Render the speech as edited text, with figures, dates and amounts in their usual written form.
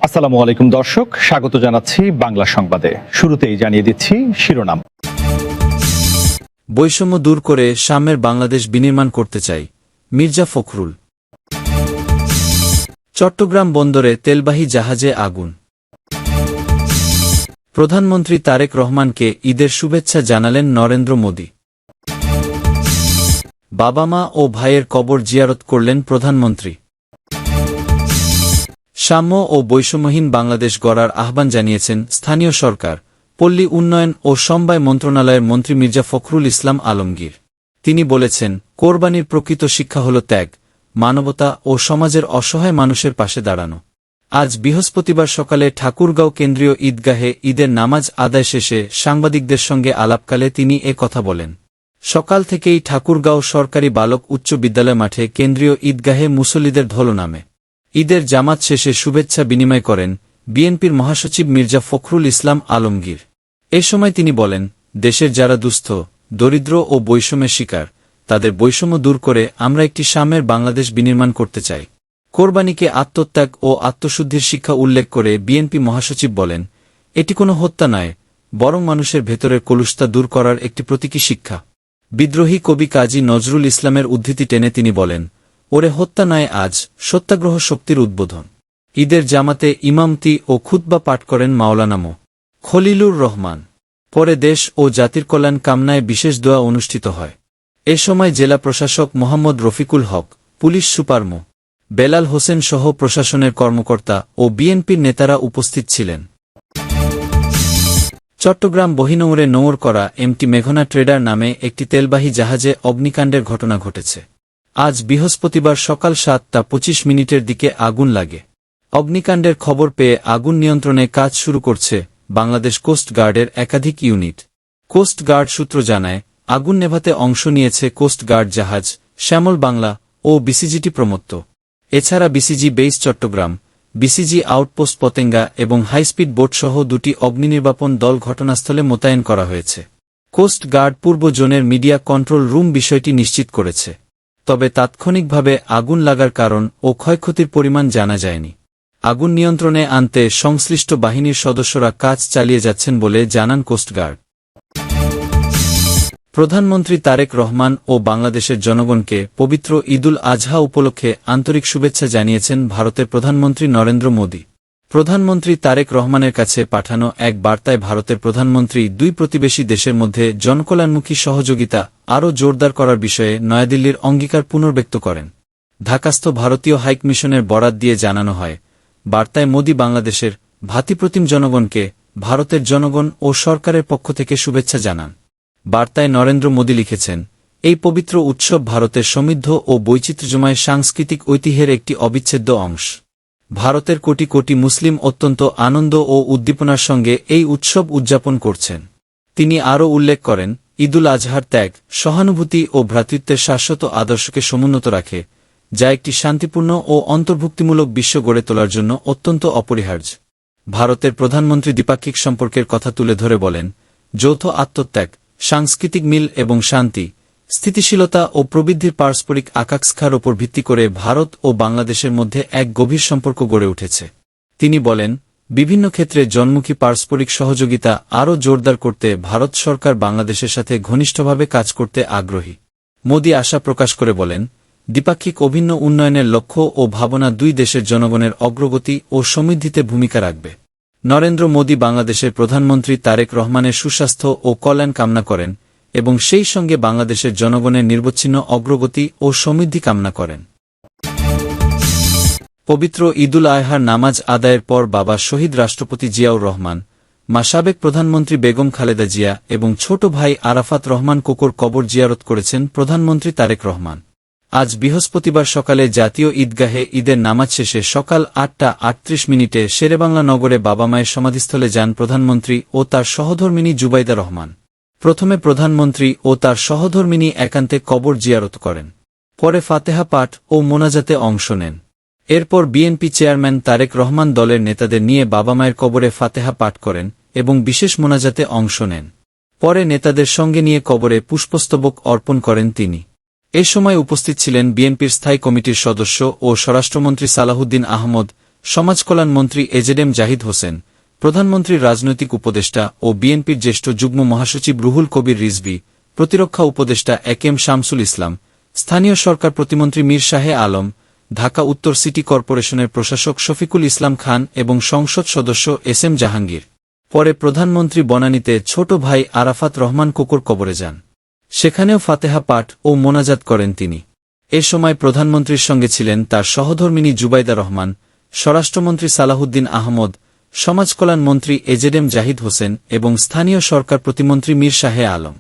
আসসালামু আলাইকুম দর্শক, স্বাগত জানাচ্ছি বাংলা সংবাদে। শুরুতেই জানিয়ে দিচ্ছি শিরোনাম। বৈষম্য দূর করে সাম্যের বাংলাদেশ বিনির্মাণ করতে চাই, মির্জা ফখরুল। চট্টগ্রাম বন্দরে তেলবাহী জাহাজে আগুন। প্রধানমন্ত্রী তারেক রহমানকে ঈদের শুভেচ্ছা জানালেন নরেন্দ্র মোদি। বাবা মা ও ভাইয়ের কবর জিয়ারত করলেন প্রধানমন্ত্রী। সাম্য ও বৈষম্যহীন বাংলাদেশ গড়ার আহ্বান জানিয়েছেন স্থানীয় সরকার, পল্লী উন্নয়ন ও সমবায় মন্ত্রণালয়ের মন্ত্রী মির্জা ফখরুল ইসলাম আলমগীর। তিনি বলেছেন, কোরবানির প্রকৃত শিক্ষা হল ত্যাগ, মানবতা ও সমাজের অসহায় মানুষের পাশে দাঁড়ানো। আজ বৃহস্পতিবার সকালে ঠাকুরগাঁও কেন্দ্রীয় ঈদগাহে ঈদের নামাজ আদায় শেষে সাংবাদিকদের সঙ্গে আলাপকালে তিনি এ কথা বলেন। সকাল থেকেই ঠাকুরগাঁও সরকারি বালক উচ্চ বিদ্যালয় মাঠে কেন্দ্রীয় ঈদগাহে মুসল্লিদের ঢল নামে। ঈদের জামাত শেষে শুভেচ্ছা বিনিময় করেন বিএনপির মহাসচিব মির্জা ফখরুল ইসলাম আলমগীর। এ সময় তিনি বলেন, দেশের যারা দুস্থ, দরিদ্র ও বৈষম্যের শিকার, তাদের বৈষম্য দূর করে আমরা একটি সাম্যের বাংলাদেশ বিনির্মাণ করতে চাই। কোরবানিকে আত্মত্যাগ ও আত্মশুদ্ধির শিক্ষা উল্লেখ করে বিএনপি মহাসচিব বলেন, এটি কোনো হত্যা নয়, বরং মানুষের ভেতরের কলুষতা দূর করার একটি প্রতীকী শিক্ষা। বিদ্রোহী কবি কাজী নজরুল ইসলামের উদ্ধৃতি টেনে তিনি বলেন, ওরে হত্যা নয় আজ, সত্যাগ্রহ শক্তির উদ্বোধন। ঈদের জামাতে ইমামতি ও খুতবা পাঠ করেন মাওলানা মো. খলিলুর রহমান। পরে দেশ ও জাতির কল্যাণ কামনায় বিশেষ দোয়া অনুষ্ঠিত হয়। এ সময় জেলা প্রশাসক মোহাম্মদ রফিকুল হক, পুলিশ সুপার মো. বেলাল হোসেন সহ প্রশাসনের কর্মকর্তা ও বিএনপির নেতারা উপস্থিত ছিলেন। চট্টগ্রাম বহিনৌরে নোঙর করা এমটি মেঘনা ট্রেডার নামে একটি তেলবাহী জাহাজে অগ্নিকাণ্ডের ঘটনা ঘটেছে। আজ বৃহস্পতিবার সকাল 7:25 দিকে আগুন লাগে। অগ্নিকাণ্ডের খবর পেয়ে আগুন নিয়ন্ত্রণে কাজ শুরু করছে বাংলাদেশ কোস্ট গার্ডের একাধিক ইউনিট। কোস্ট গার্ড সূত্র জানায়, আগুন নেভাতে অংশ নিয়েছে কোস্ট গার্ড জাহাজ শ্যামল বাংলা ও বিসিজিটি প্রমত্ত। এছাড়া BCG base Chattogram, BCG outpost Patenga এবং হাইস্পিড বোটসহ দুটি অগ্নিনির্বাপন দল ঘটনাস্থলে মোতায়েন করা হয়েছে। কোস্ট গার্ড পূর্ব জোনের মিডিয়া কন্ট্রোল রুম বিষয়টি নিশ্চিত করেছে। তবে তাৎক্ষণিকভাবে আগুন লাগার কারণ ও ক্ষয়ক্ষতির পরিমাণ জানা যায়নি। আগুন নিয়ন্ত্রণে আনতে সংশ্লিষ্ট বাহিনীর সদস্যরা কাজ চালিয়ে যাচ্ছেন বলে জানান কোস্টগার্ড। প্রধানমন্ত্রী তারেক রহমান ও বাংলাদেশের জনগণকে পবিত্র ঈদুল আজহা উপলক্ষে আন্তরিক শুভেচ্ছা জানিয়েছেন ভারতের প্রধানমন্ত্রী নরেন্দ্র মোদি। প্রধানমন্ত্রী তারেক রহমানের কাছে পাঠানো এক বার্তায় ভারতের প্রধানমন্ত্রী দুই প্রতিবেশী দেশের মধ্যে জনকল্যাণমুখী সহযোগিতা আরও জোরদার করার বিষয়ে নয়াদিল্লির অঙ্গীকার পুনর্ব্যক্ত করেন। ঢাকাস্থ ভারতীয় হাইকমিশনের বরাত দিয়ে জানানো হয়, বার্তায় মোদি বাংলাদেশের ভাতৃপ্রতিম জনগণকে ভারতের জনগণ ও সরকারের পক্ষ থেকে শুভেচ্ছা জানান। বার্তায় নরেন্দ্র মোদি লিখেছেন, এই পবিত্র উৎসব ভারতের সমৃদ্ধ ও বৈচিত্র্যময় সাংস্কৃতিক ঐতিহ্যের একটি অবিচ্ছেদ্য অংশ। ভারতের কোটি কোটি মুসলিম অত্যন্ত আনন্দ ও উদ্দীপনার সঙ্গে এই উৎসব উদযাপন করছেন। তিনি আরও উল্লেখ করেন, ঈদুল আজহার ত্যাগ, সহানুভূতি ও ভ্রাতৃত্বের শাশ্বত আদর্শকে সমুন্নত রাখে, যা একটি শান্তিপূর্ণ ও অন্তর্ভুক্তিমূলক বিশ্ব গড়ে তোলার জন্য অত্যন্ত অপরিহার্য। ভারতের প্রধানমন্ত্রী দ্বিপাক্ষিক সম্পর্কের কথা তুলে ধরে বলেন, যৌথ আত্মত্যাগ, সাংস্কৃতিক মিল এবং শান্তি, স্থিতিশীলতা ও প্রবৃদ্ধির পারস্পরিক আকাঙ্ক্ষার ওপর ভিত্তি করে ভারত ও বাংলাদেশের মধ্যে এক গভীর সম্পর্ক গড়ে উঠেছে। তিনি বলেন, বিভিন্ন ক্ষেত্রে জনমুখী পারস্পরিক সহযোগিতা আরও জোরদার করতে ভারত সরকার বাংলাদেশের সাথে ঘনিষ্ঠভাবে কাজ করতে আগ্রহী। মোদি আশা প্রকাশ করে বলেন, দ্বিপাক্ষিক অভিন্ন উন্নয়নের লক্ষ্য ও ভাবনা দুই দেশের জনগণের অগ্রগতি ও সমৃদ্ধিতে ভূমিকা রাখবে। নরেন্দ্র মোদি বাংলাদেশের প্রধানমন্ত্রী তারেক রহমানের সুস্বাস্থ্য ও কল্যাণ কামনা করেন এবং সেই সঙ্গে বাংলাদেশের জনগণের নিরবচ্ছিন্ন অগ্রগতি ও সমৃদ্ধি কামনা করেন। পবিত্র ঈদুল আজহার নামাজ আদায়ের পর বাবা শহীদ রাষ্ট্রপতি জিয়াউর রহমান, মা সাবেক প্রধানমন্ত্রী বেগম খালেদা জিয়া এবং ছোট ভাই আরাফাত রহমান কোকোর কবর জিয়ারত করেছেন প্রধানমন্ত্রী তারেক রহমান। আজ বৃহস্পতিবার সকালে জাতীয় ঈদগাহে ঈদের নামাজ শেষে সকাল 8:38 শেরেবাংলা নগরে বাবা মায়ের সমাধিস্থলে যান প্রধানমন্ত্রী ও তার সহধর্মিণী জুবাইদা রহমান। প্রথমে প্রধানমন্ত্রী ও তার সহধর্মিণী একান্তে কবর জিয়ারত করেন। পরে ফাতেহা পাঠ ও মোনাজাতে অংশ নেন। এরপর বিএনপি চেয়ারম্যান তারেক রহমান দলের নেতাদের নিয়ে বাবা মায়ের কবরে ফাতেহা পাঠ করেন এবং বিশেষ মোনাজাতে অংশ নেন। পরে নেতাদের সঙ্গে নিয়ে কবরে পুষ্পস্তবক অর্পণ করেন তিনি। এ সময় উপস্থিত ছিলেন বিএনপির স্থায়ী কমিটির সদস্য ও স্বরাষ্ট্রমন্ত্রী সালাহুদ্দিন আহমদ, সমাজকল্যাণ মন্ত্রী এজেডএম জাহিদ হোসেন, প্রধানমন্ত্রীর রাজনৈতিক উপদেষ্টা ও বিএনপির জ্যেষ্ঠ যুগ্ম মহাসচিব রুহুল কবির রিজভী, প্রতিরক্ষা উপদেষ্টা একেএম শামসুল ইসলাম, স্থানীয় সরকার প্রতিমন্ত্রী মীর শাহে আলম, ঢাকা উত্তর সিটি কর্পোরেশনের প্রশাসক শফিকুল ইসলাম খান এবং সংসদ সদস্য এসএম জাহাঙ্গীর। পরে প্রধানমন্ত্রী বনানীতে ছোট ভাই আরাফাত রহমান কোকর কবরে যান। সেখানেও ফাতেহা পাঠ ও মোনাজাত করেন তিনি। এ সময় প্রধানমন্ত্রীর সঙ্গে ছিলেন তার সহধর্মিণী জুবাইদা রহমান, স্বরাষ্ট্রমন্ত্রী সালাহুদ্দিন আহমদ, সমাজকল্যাণ মন্ত্রী এজেডএম জাহিদ হোসেন এবং স্থানীয় সরকার প্রতিমন্ত্রী মীর শাহে আলম।